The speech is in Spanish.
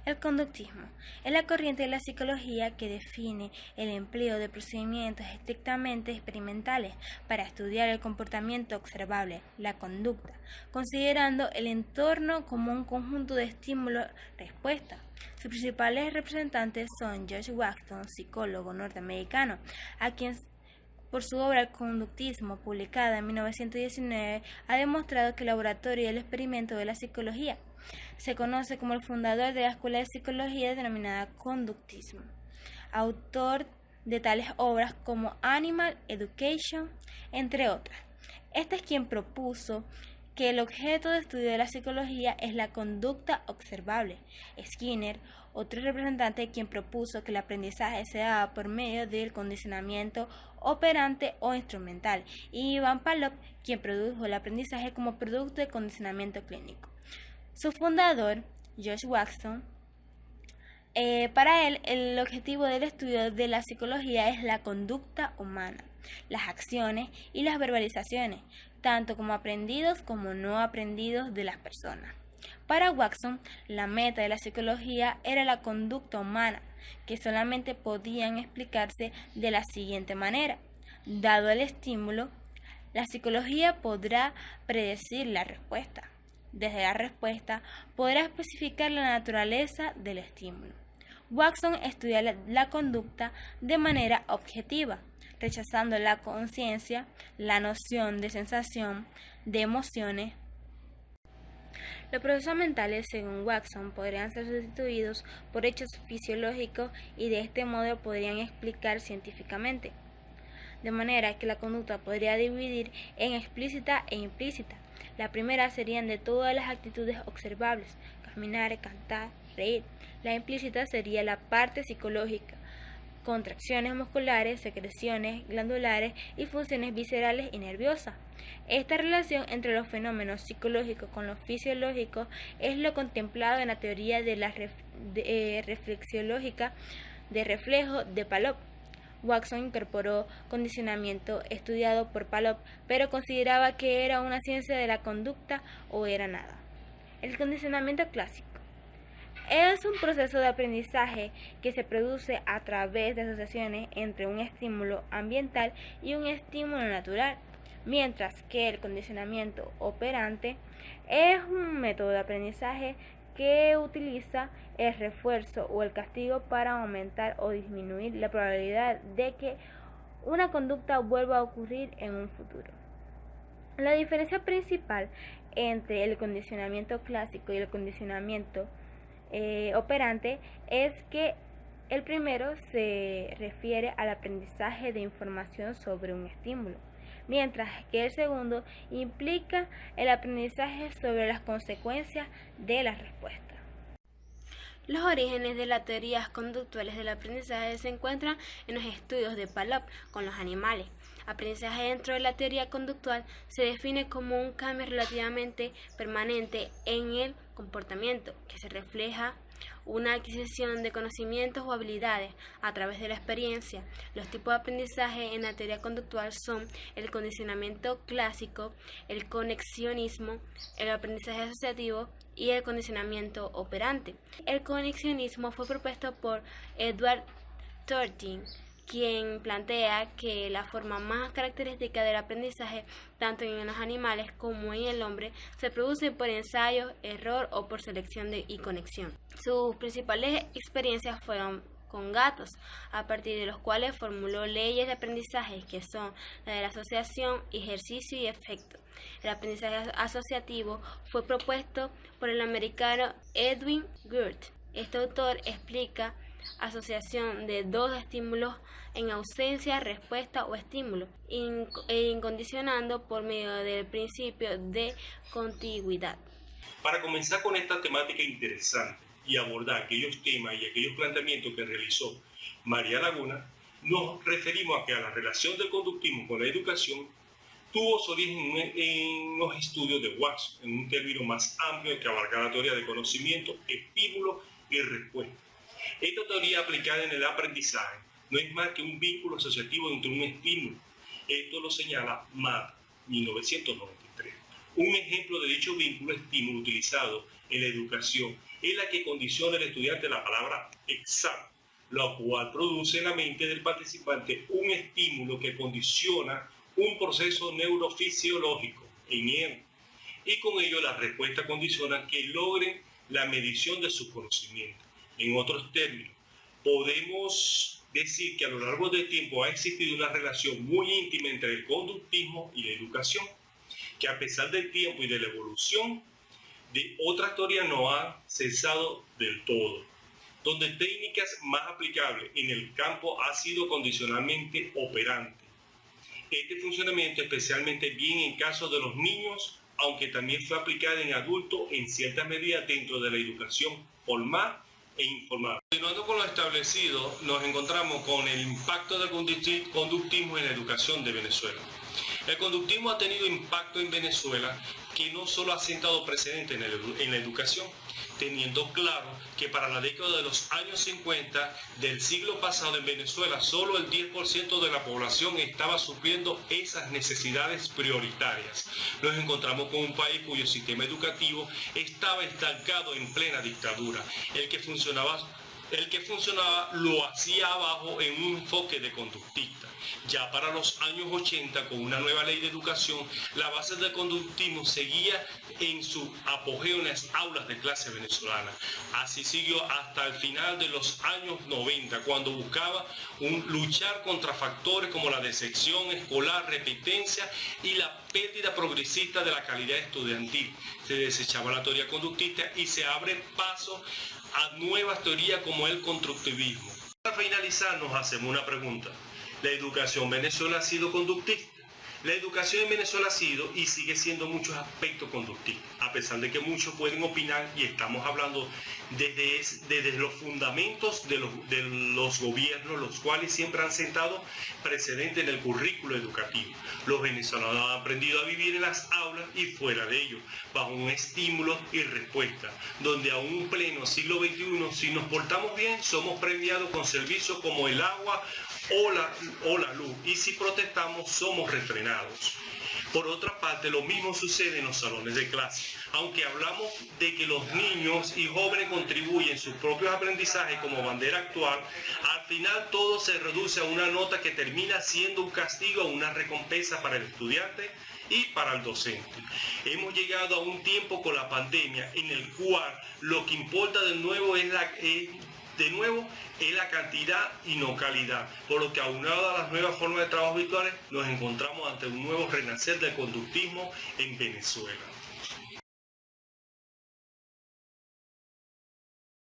El conductismo es la corriente de la psicología que define el empleo de procedimientos estrictamente experimentales para estudiar el comportamiento observable, la conducta, considerando el entorno como un conjunto de estímulo-respuesta. Sus principales representantes son George Watson, psicólogo norteamericano, a quien por su obra El conductismo, publicada en 1919, ha demostrado que el laboratorio y el experimento de la psicología se conoce como el fundador de la escuela de psicología denominada conductismo, autor de tales obras como Animal Education, entre otras. Este es quien propuso que el objeto de estudio de la psicología es la conducta observable. Skinner, otro representante, quien propuso que el aprendizaje se daba por medio del condicionamiento operante o instrumental, y Ivan Pavlov, quien produjo el aprendizaje como producto de condicionamiento clínico. Su fundador, George Watson, para él el objetivo del estudio de la psicología es la conducta humana, las acciones y las verbalizaciones, tanto como aprendidos como no aprendidos de las personas. Para Watson, la meta de la psicología era la conducta humana, que solamente podían explicarse de la siguiente manera. Dado el estímulo, la psicología podrá predecir la respuesta. Desde la respuesta podrá especificar la naturaleza del estímulo. Watson estudia la conducta de manera objetiva, rechazando la conciencia, la noción de sensación, de emociones. Los procesos mentales, según Watson, podrían ser sustituidos por hechos fisiológicos y de este modo podrían explicar científicamente. De manera que la conducta podría dividir en explícita e implícita. La primera serían de todas las actitudes observables: caminar, cantar, reír. La implícita sería la parte psicológica: contracciones musculares, secreciones glandulares y funciones viscerales y nerviosas. Esta relación entre los fenómenos psicológicos con los fisiológicos es lo contemplado en la teoría de la reflexiológica de reflejo de Pavlov. Watson incorporó condicionamiento estudiado por Pavlov, pero consideraba que era una ciencia de la conducta o era nada. El condicionamiento clásico es un proceso de aprendizaje que se produce a través de asociaciones entre un estímulo ambiental y un estímulo natural, mientras que el condicionamiento operante es un método de aprendizaje que utiliza el refuerzo o el castigo para aumentar o disminuir la probabilidad de que una conducta vuelva a ocurrir en un futuro. La diferencia principal entre el condicionamiento clásico y el condicionamiento operante es que el primero se refiere al aprendizaje de información sobre un estímulo, mientras que el segundo implica el aprendizaje sobre las consecuencias de la respuesta. Los orígenes de las teorías conductuales del aprendizaje se encuentran en los estudios de Pavlov con los animales. Aprendizaje dentro de la teoría conductual se define como un cambio relativamente permanente en el comportamiento, que se refleja una adquisición de conocimientos o habilidades a través de la experiencia. Los tipos de aprendizaje en la teoría conductual son el condicionamiento clásico, el conexionismo, el aprendizaje asociativo y el condicionamiento operante. El conexionismo fue propuesto por Edward Thorndike, quien plantea que la forma más característica del aprendizaje, tanto en los animales como en el hombre, se produce por ensayo, error o por selección y conexión. Sus principales experiencias fueron con gatos, a partir de los cuales formuló leyes de aprendizaje que son la de la asociación, ejercicio y efecto. El aprendizaje asociativo fue propuesto por el americano Edwin Gurt. Este autor explica asociación de dos estímulos en ausencia, respuesta o estímulo, incondicionando por medio del principio de contigüidad. Para comenzar con esta temática interesante y abordar aquellos temas y aquellos planteamientos que realizó María Laguna, nos referimos a que la relación del conductismo con la educación tuvo su origen en los estudios de Watson, en un término más amplio que abarca la teoría de conocimiento, estímulo y respuesta. Esta teoría aplicada en el aprendizaje no es más que un vínculo asociativo entre un estímulo. Esto lo señala Matt, 1993. Un ejemplo de dicho vínculo estímulo utilizado en la educación es la que condiciona al estudiante la palabra examen, lo cual produce en la mente del participante un estímulo que condiciona un proceso neurofisiológico en él, y con ello las respuestas condicionan que logren la medición de su conocimiento. En otros términos, podemos decir que a lo largo del tiempo ha existido una relación muy íntima entre el conductismo y la educación, que a pesar del tiempo y de la evolución de otras teorías no ha cesado del todo, donde técnicas más aplicables en el campo ha sido condicionalmente operante. Este funcionamiento especialmente bien en caso de los niños, aunque también fue aplicada en adultos en cierta medida dentro de la educación formal e informal. Continuando con lo establecido, nos encontramos con el impacto del conductismo en la educación de Venezuela. El conductismo ha tenido impacto en Venezuela que no solo ha sentado precedente en la educación, teniendo claro que para la década de los años 50 del siglo pasado en Venezuela solo el 10% de la población estaba sufriendo esas necesidades prioritarias. Nos encontramos con un país cuyo sistema educativo estaba estancado en plena dictadura. El que funcionaba lo hacía abajo en un enfoque de conductista. Ya para los años 80, con una nueva ley de educación, la base del conductismo seguía en su apogeo en las aulas de clase venezolana. Así siguió hasta el final de los años 90, cuando buscaba luchar contra factores como la deserción escolar, repitencia y la pérdida progresista de la calidad estudiantil. Se desechaba la teoría conductista y se abre paso a nuevas teorías como el constructivismo. Para finalizar, nos hacemos una pregunta. ¿La educación en Venezuela ha sido conductista? La educación en Venezuela ha sido y sigue siendo muchos aspectos conductistas, a pesar de que muchos pueden opinar, y estamos hablando desde los fundamentos de los gobiernos, los cuales siempre han sentado precedentes en el currículo educativo. Los venezolanos han aprendido a vivir en las aulas y fuera de ellos, bajo un estímulo y respuesta, donde a un pleno siglo XXI, si nos portamos bien, somos premiados con servicios como el agua o la luz, y si protestamos somos refrenados. Por otra parte, lo mismo sucede en los salones de clase. Aunque hablamos de que los niños y jóvenes contribuyen sus propios aprendizajes como bandera actual, al final todo se reduce a una nota que termina siendo un castigo o una recompensa para el estudiante y para el docente. Hemos llegado a un tiempo con la pandemia en el cual lo que importa de nuevo es la cantidad y no calidad, por lo que aunado a las nuevas formas de trabajo virtuales, nos encontramos ante un nuevo renacer del conductismo en Venezuela.